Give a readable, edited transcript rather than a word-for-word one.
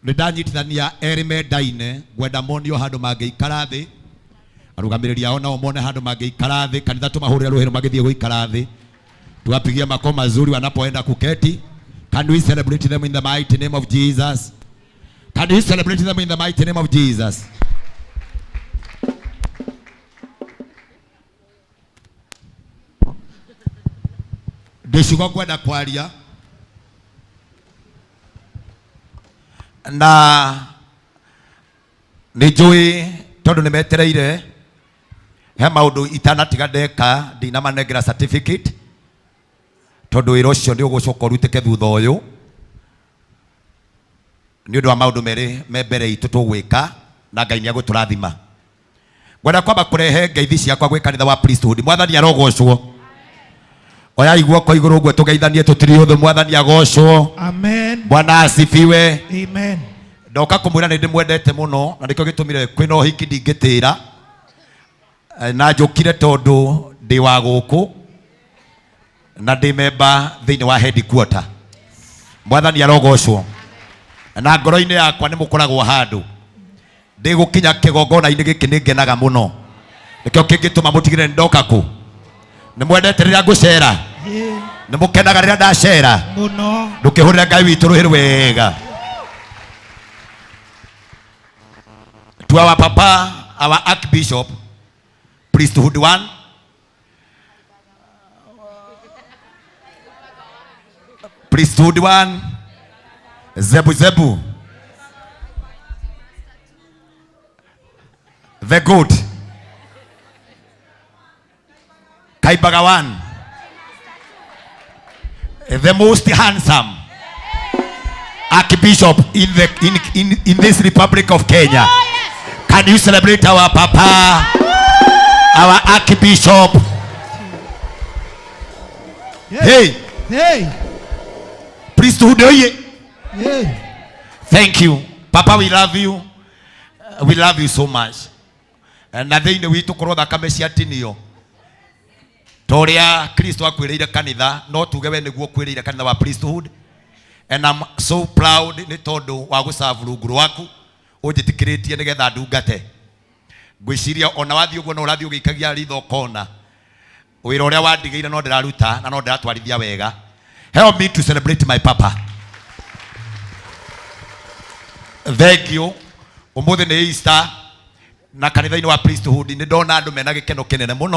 Nindanyitithania eri mendaine gwenda monio handu mangiikara thi arugamiriri ao nao mone handu mangiikara thi kanitha tumahurire ruhero magithie guikara thi tuwapigie makoma mazuri wanapoenda kuketi. Can we celebrate them in the mighty name of Jesus? Can we celebrate them in the mighty name of Jesus? Ndiciuga kwenda kwaria na nijui tondu nimetereire he maundu itanatiga ndeka ndina manengera certificate tondu wira ucio ndi ugucoka urutike thutha uyu ni undu wa maundu meri membere itu tugwika na Ngai ni aguturathima. Ngwenda kwamba kurehe ngeithi ciakwa gwi kanitha wa priesthood. Mwathani arogocwo. Oya igwo kwa iguru gwe tugeithanie tutiri uthu. Mwathani agocwo. Amen. Bwana asifiwe. Amen. Ndoka kumwira ni ndimwendete muno na ndikyo gitumire kwina uhiki ndingitira na njukire tondu ndi wa guku na ndi member thiini wa headquarter. Mwathani arogocwo. Na ngoro-ini yakwa ni mukoragwo handu ndi gukinya kigongona-ini giki ningenaga muno nikyo kingituma mutigire ndoka ku. Ni mwendete riria ngucera? Ni mukenaga riria ndacera muno? ndukihurira Ngai witu ruhi rwega. To our papa, our archbishop, priesthood 1, priesthood 1, Zebu, the good, Kaibaga 1, the most handsome archbishop in this Republic of Kenya. Can you celebrate our papa, our archbishop? Hey, priesthood, thank you, Papa. We love you. We love you so much. And nothing we to korotha kameciatinio. Toria Kristo akwiriire kanitha no tugewe niguo kwiriire kanitha wa priesthood. And I'm so proud ni tondu wa guserve rungu rwaku unjitikiritie nigetha ndungate. Ngwiciria ona wathi uguo no urathi ugikagia ritho kona wira uria wandigeire no ndiraruta na no ndiratwarithia wega. Help me to celebrate my papa. Thank you. Umuthi ni Easter na kanitha-ini wa priesthood ni ndona andu mena gikeno kinene muno.